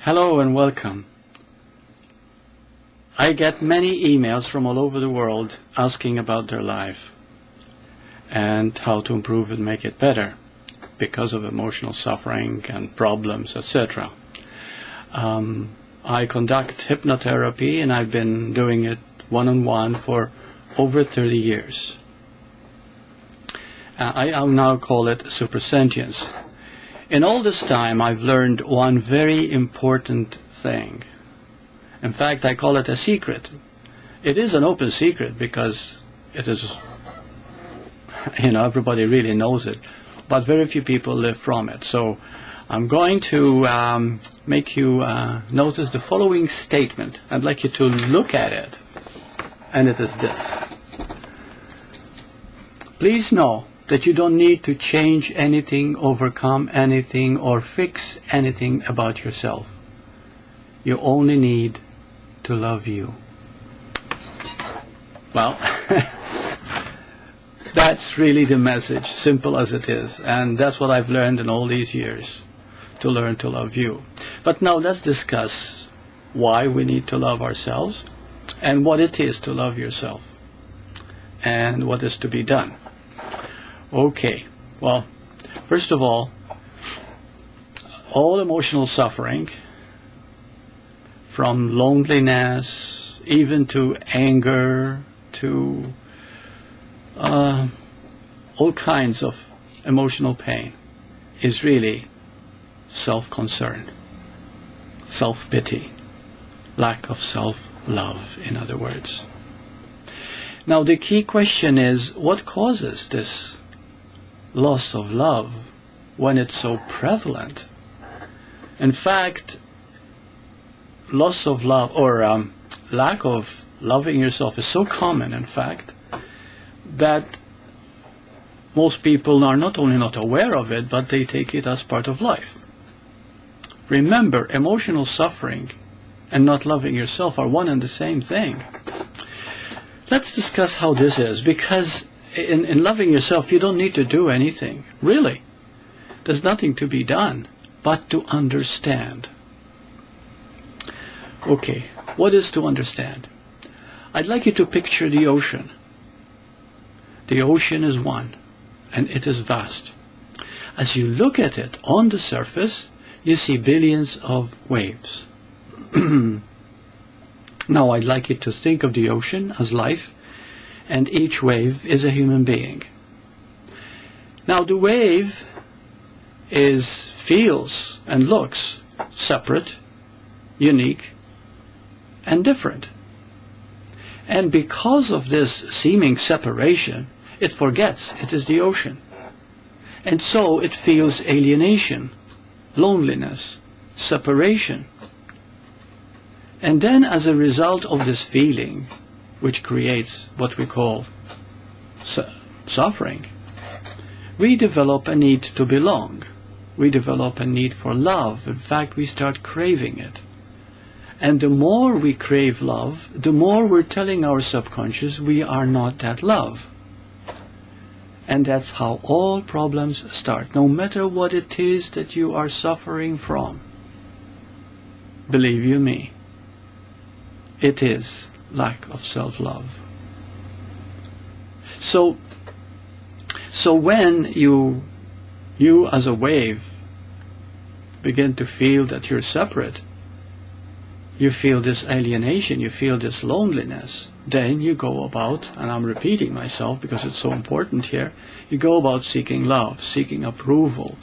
Hello and welcome. I get many emails from all over the world asking about their life and how to improve and make it better because of emotional suffering and problems, etc. I conduct hypnotherapy, and I've been doing it one-on-one for over 30 years. I now call it supersentience. In all this time, I've learned one very important thing. In fact, I call it a secret. It is an open secret because it is, everybody really knows it, but very few people live from it. So I'm going to make you notice the following statement. I'd like you to look at it, and it is this. Please know that you don't need to change anything, overcome anything, or fix anything about yourself. You only need to love you. Well, that's really the message, simple as it is. And that's what I've learned in all these years, to learn to love you. But now let's discuss why we need to love ourselves and what it is to love yourself and what is to be done. Okay, well, first of all emotional suffering, from loneliness, even to anger, to all kinds of emotional pain, is really self-concern, self-pity, lack of self-love, in other words. Now, the key question is, what causes this loss of love when it's so prevalent? In fact, loss of love or lack of loving yourself is so common, in fact, that most people are not only not aware of it, but they take it as part of life. Remember, emotional suffering and not loving yourself are one and the same thing. Let's discuss how this is, because in loving yourself, you don't need to do anything. Really. There's nothing to be done but to understand. Okay, what is to understand? I'd like you to picture the ocean. The ocean is one, and it is vast. As you look at it on the surface, you see billions of waves. Now, I'd like you to think of the ocean as life, and each wave is a human being. Now, the wave feels and looks separate, unique, and different. And because of this seeming separation, it forgets it is the ocean. And so it feels alienation, loneliness, separation. And then, as a result of this feeling, which creates what we call suffering, we develop a need to belong. We develop a need for love. In fact, we start craving it. And the more we crave love, the more we're telling our subconscious we are not that love. And that's how all problems start, no matter what it is that you are suffering from. Believe you me, it is lack of self-love. So when you as a wave begin to feel that you're separate, you feel this alienation, you feel this loneliness, then you go about, and I'm repeating myself because it's so important here, you go about seeking love, seeking approval,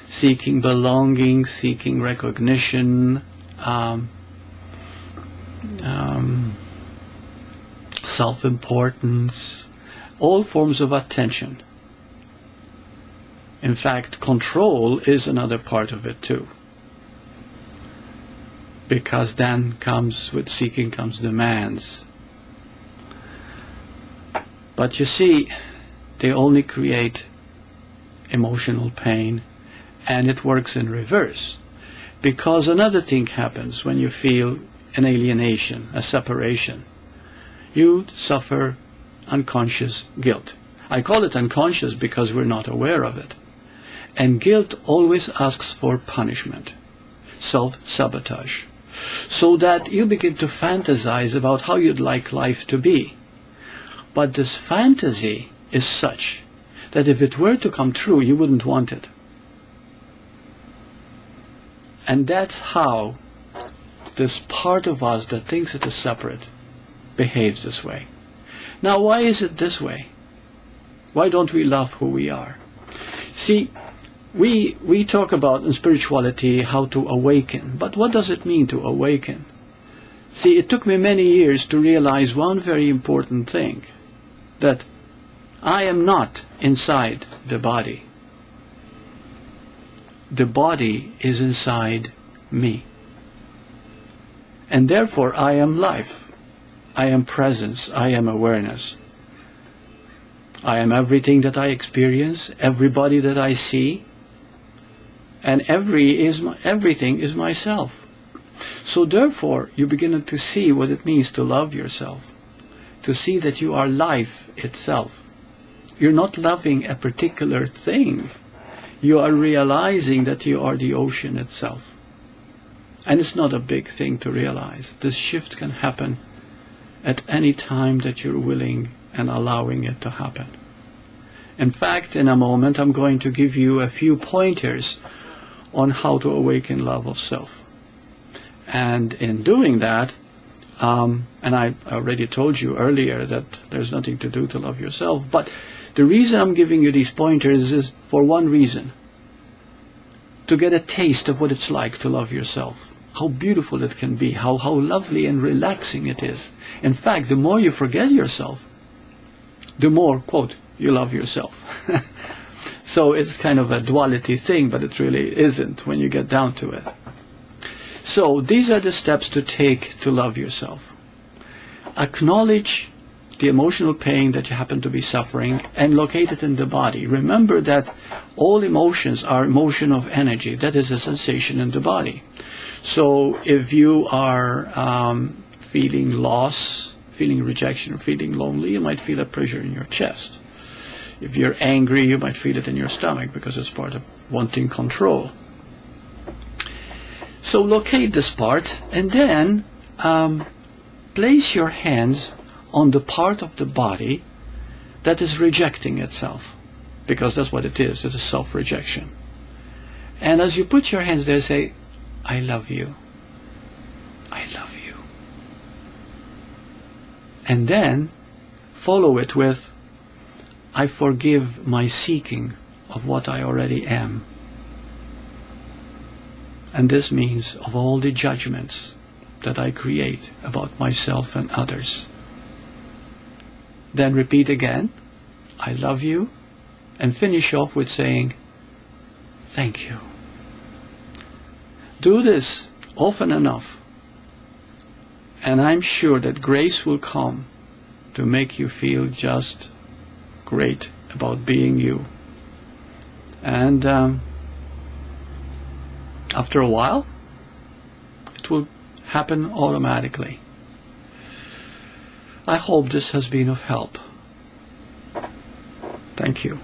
seeking belonging, seeking recognition, self-importance, all forms of attention. In fact, control is another part of it too. Because then with seeking comes demands. But you see, they only create emotional pain, and it works in reverse. Because another thing happens when you feel an alienation, a separation. You suffer unconscious guilt. I call it unconscious because we're not aware of it. And guilt always asks for punishment. self-sabotage, so that you begin to fantasize about how you'd like life to be. But this fantasy is such that if it were to come true, you wouldn't want it. And that's how this part of us that thinks it is separate behaves this way. Now, why is it this way? Why don't we love who we are? See, we talk about in spirituality how to awaken, but what does it mean to awaken? See, it took me many years to realize one very important thing, that I am not inside the body. The body is inside me. And therefore I am life. I am presence. I am awareness. I am everything that I experience, everybody that I see, and everything is myself. So therefore you begin to see what it means to love yourself, to see that you are life itself. You're not loving a particular thing. You are realizing that you are the ocean itself. And it's not a big thing to realize. This shift can happen at any time that you're willing and allowing it to happen. In fact, in a moment, I'm going to give you a few pointers on how to awaken love of self. And in doing that, and I already told you earlier that there's nothing to do to love yourself, but the reason I'm giving you these pointers is for one reason: to get a taste of what it's like to love yourself. How beautiful it can be, how lovely and relaxing it is. In fact, the more you forget yourself, the more, quote, you love yourself. So it's kind of a duality thing, but it really isn't when you get down to it. So these are the steps to take to love yourself. Acknowledge the emotional pain that you happen to be suffering and locate it in the body. Remember that all emotions are motion of energy. That is a sensation in the body. So if you are feeling loss, feeling rejection, or feeling lonely, you might feel a pressure in your chest. If you're angry, you might feel it in your stomach because it's part of wanting control. So locate this part and then place your hands on the part of the body that is rejecting itself, because that's what it is. It is self-rejection. And as you put your hands there, say, I love you. I love you. And then follow it with, I forgive my seeking of what I already am. And this means of all the judgments that I create about myself and others. Then repeat again, I love you, and finish off with saying, thank you. Do this often enough, and I'm sure that grace will come to make you feel just great about being you. And after a while, it will happen automatically. I hope this has been of help. Thank you.